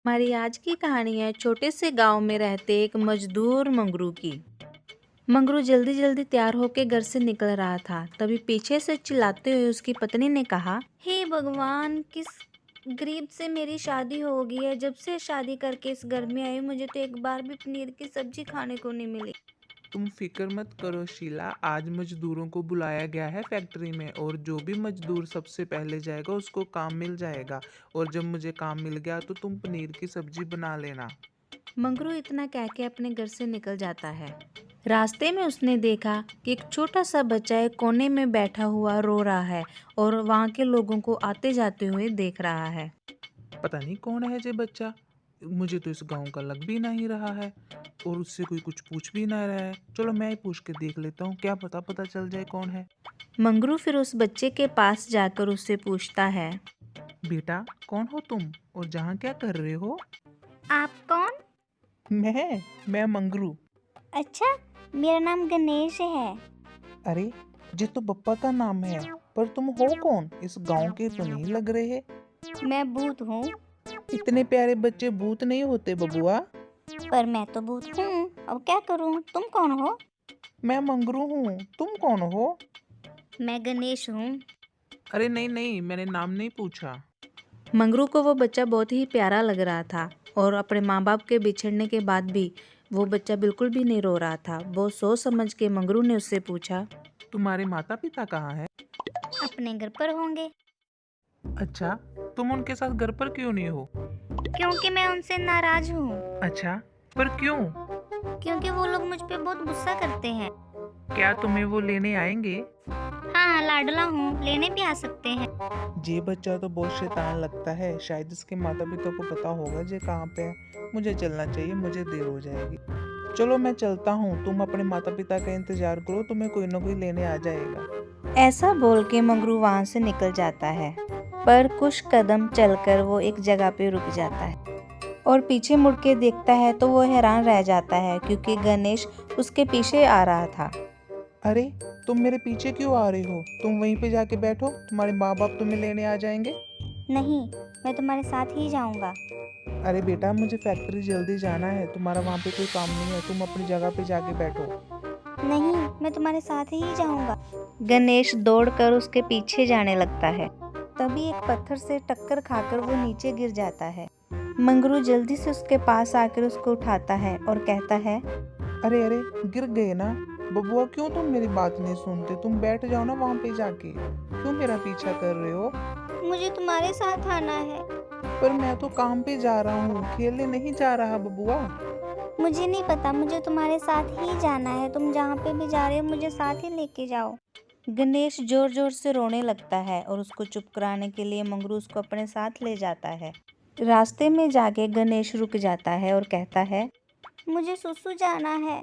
हमारी आज की कहानी है छोटे से गांव में रहते एक मजदूर मंगरू की। मंगरू जल्दी जल्दी तैयार होकर घर से निकल रहा था, तभी पीछे से चिल्लाते हुए उसकी पत्नी ने कहा, हे भगवान, किस गरीब से मेरी शादी हो गई है। जब से शादी करके इस घर में आई, मुझे तो एक बार भी पनीर की सब्जी खाने को नहीं मिली। तुम फिक्र मत करो शीला। आज मजदूरों को बुलाया गया है फैक्ट्री में, और जो भी मजदूर सबसे पहले जाएगा उसको काम मिल जाएगा। और जब मुझे काम मिल गया तो तुम पनीर की सब्जी बना लेना। मंगरू इतना कह के अपने घर से निकल जाता है। रास्ते में उसने देखा कि एक छोटा सा बच्चा एक कोने में बैठा हुआ रो रहा है और वहाँ के लोगों को आते जाते हुए देख रहा है। पता नहीं कौन है ये बच्चा। मुझे तो इस गांव का लग भी नहीं रहा है, और उससे कोई कुछ पूछ भी ना रहा है। चलो मैं ही पूछ के देख लेता हूँ, क्या पता चल जाए कौन है। मंगरू फिर उस बच्चे के पास जाकर उससे पूछता है, बेटा कौन हो तुम, और जहाँ क्या कर रहे हो? आप कौन? मैं मंगरू। अच्छा, मेरा नाम गणेश है। अरे, ये तो पप्पा का नाम है। पर तुम हो कौन? इस गांव के तो नहीं लग रहे। मैं भूत हूँ। इतने प्यारे बच्चे भूत नहीं होते बबुआ। पर मैं तो भूत हूँ, अब क्या करूँ? तुम कौन हो? मैं मंगरू हूँ, तुम कौन हो? मैं गणेश हूँ। अरे नहीं नहीं, मैंने नाम नहीं पूछा। मंगरू को वो बच्चा बहुत ही प्यारा लग रहा था और अपने माँ बाप के बिछड़ने के बाद भी वो बच्चा बिल्कुल भी नहीं रो रहा था। वो सोच समझ के मंगरू ने उससे पूछा, तुम्हारे माता पिता कहाँ हैं? अपने घर पर होंगे। अच्छा, तुम उनके साथ घर पर क्यों नहीं हो? क्योंकि मैं उनसे नाराज हूँ। अच्छा, पर क्यों? क्योंकि वो लोग मुझ पे बहुत गुस्सा करते हैं। क्या तुम्हें वो लेने आएंगे? हाँ, लाडला हूँ, लेने भी आ सकते हैं। ये बच्चा तो बहुत शैतान लगता है। शायद इसके माता पिता को पता होगा ये कहाँ पे है। मुझे चलना चाहिए, मुझे देर हो जाएगी। चलो मैं चलता हूँ, तुम अपने माता पिता का इंतजार करो, तुम्हें कोई ना कोई लेने आ जाएगा। ऐसा बोल के मंगरू वहाँ से निकल जाता है। पर कुछ कदम चलकर वो एक जगह पे रुक जाता है और पीछे मुड़ के देखता है तो वो हैरान रह जाता है क्योंकि गणेश उसके पीछे आ रहा था। अरे, तुम मेरे पीछे क्यों आ रही हो? तुम वहीं पे जाके बैठो, तुम्हारे माँ बाप तुम्हें लेने आ जाएंगे। नहीं, मैं तुम्हारे साथ ही जाऊंगा। अरे बेटा, मुझे फैक्ट्री जल्दी जाना है, तुम्हारा वहाँ पे कोई काम नहीं है, तुम अपनी जगह पे जाके बैठो। नहीं, मैं तुम्हारे साथ ही जाऊंगा। गणेश दौड़कर उसके पीछे जाने लगता है। तभी एक पत्थर से टक्कर खाकर वो नीचे गिर जाता है। मंगरू जल्दी से उसके पास आकर उसको उठाता है और कहता है, अरे अरे, गिर गए ना? बबुआ, क्यों तुम मेरी बात नहीं सुनते? तुम बैठ जाओ ना वहाँ पे जाके, क्यों मेरा पीछा कर रहे हो? मुझे तुम्हारे साथ आना है। पर मैं तो काम पे जा रहा हूँ, खेलने नहीं जा रहा बबुआ। मुझे नहीं पता, मुझे तुम्हारे साथ ही जाना है। तुम जहाँ पे भी जा रहे हो मुझे साथ ही लेके जाओ। गणेश जोर जोर से रोने लगता है और उसको चुप कराने के लिए मंगरू उसको अपने साथ ले जाता है। रास्ते में जाके गणेश रुक जाता है और कहता है, मुझे सुसु जाना है।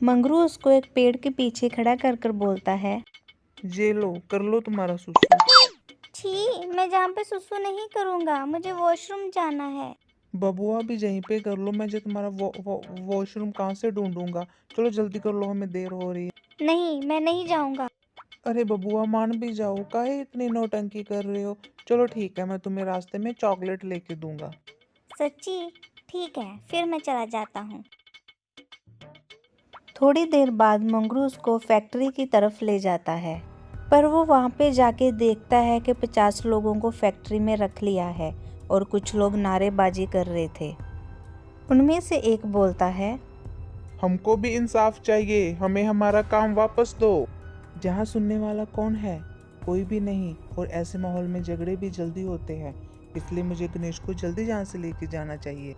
मंगरू उसको एक पेड़ के पीछे खड़ा कर कर बोलता है, ये लो, कर लो तुम्हारा सुसु। छी, मैं जहाँ पे सुसु नहीं करूँगा, मुझे वॉशरूम जाना है। बबुआ भी यहीं पे कर लो, मैं जो तुम्हारा वॉशरूम कहाँ से ढूंढूंगा। चलो जल्दी कर लो, हमें देर हो रही है। नहीं, मैं नहीं जाऊँगा। अरे बबुआ, मान भी जाओ, काहे इतनी नौटंकी कर रहे हो? चलो ठीक है, मैं तुम्हें रास्ते में चॉकलेट लेके दूंगा। सच्ची? ठीक है, फिर मैं चला जाता हूँ। थोड़ी देर बाद मंगरू उसको फैक्ट्री की तरफ ले जाता है। पर वो वहाँ पे जाके देखता है कि 50 लोगों को फैक्ट्री में रख लिया है और कुछ लोग नारेबाजी कर रहे थे। उनमें से एक बोलता है, हमको भी इंसाफ चाहिए, हमें हमारा काम वापस दो। जहाँ सुनने वाला कौन है? कोई भी नहीं। और ऐसे माहौल में झगड़े भी जल्दी होते हैं, इसलिए मुझे गणेश को जल्दी यहाँ से लेके जाना चाहिए।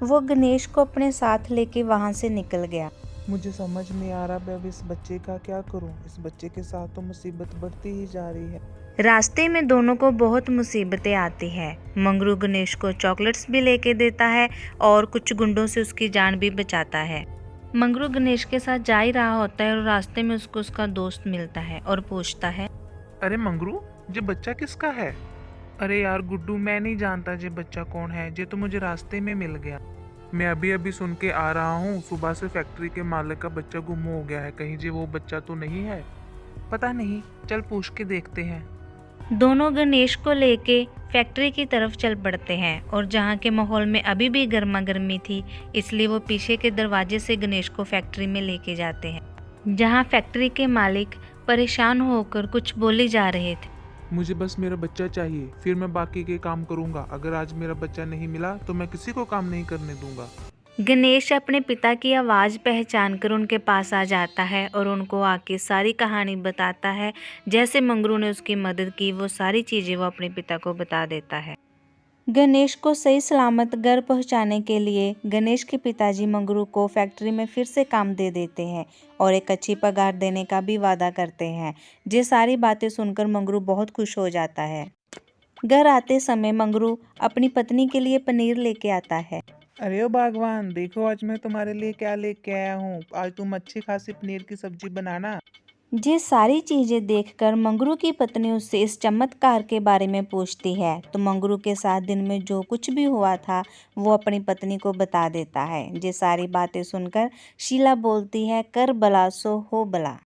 वो गणेश को अपने साथ लेके वहाँ से निकल गया। मुझे समझ नहीं आ रहा मैं अब इस बच्चे का क्या करूं। इस बच्चे के साथ तो मुसीबत बढ़ती ही जा रही है। रास्ते में दोनों को बहुत मुसीबतें आती हैं। मंगरू गणेश को चॉकलेट्स भी लेके देता है और कुछ गुंडों से उसकी जान भी बचाता है। मंगरू गणेश के साथ जा ही रहा होता है और रास्ते में उसको उसका दोस्त मिलता है और पूछता है, अरे मंगरू, ये बच्चा किसका है? अरे यार गुड्डू, मैं नहीं जानता ये बच्चा कौन है, ये तो मुझे रास्ते में मिल गया। मैं अभी अभी सुन के आ रहा हूँ, सुबह से फैक्ट्री के मालिक का बच्चा गुम हो गया है। कहीं ये वो बच्चा तो नहीं है? पता नहीं, चल पूछ के देखते हैं। दोनों गणेश को लेके फैक्ट्री की तरफ चल पड़ते हैं और जहाँ के माहौल में अभी भी गर्मा गर्मी थी, इसलिए वो पीछे के दरवाजे से गणेश को फैक्ट्री में लेके जाते हैं, जहाँ फैक्ट्री के मालिक परेशान होकर कुछ बोले जा रहे थे। मुझे बस मेरा बच्चा चाहिए, फिर मैं बाकी के काम करूंगा। अगर आज मेरा बच्चा नहीं मिला तो मैं किसी को काम नहीं करने दूंगा। गणेश अपने पिता की आवाज़ पहचान कर उनके पास आ जाता है और उनको आके सारी कहानी बताता है। जैसे मंगरू ने उसकी मदद की, वो सारी चीज़ें वो अपने पिता को बता देता है। गणेश को सही सलामत घर पहुंचाने के लिए गणेश के पिताजी मंगरू को फैक्ट्री में फिर से काम दे देते हैं और एक अच्छी पगार देने का भी वादा करते हैं। ये सारी बातें सुनकर मंगरू बहुत खुश हो जाता है। घर आते समय मंगरू अपनी पत्नी के लिए पनीर लेके आता है। अरे ओ भगवान, देखो आज मैं तुम्हारे लिए क्या लेके आया हूँ। आज तुम अच्छी खासी पनीर की सब्जी बनाना। ये सारी चीजें देखकर मंगरू की पत्नी उससे इस चमत्कार के बारे में पूछती है, तो मंगरू के साथ दिन में जो कुछ भी हुआ था वो अपनी पत्नी को बता देता है। ये सारी बातें सुनकर शीला बोलती है, कर भला सो हो भला।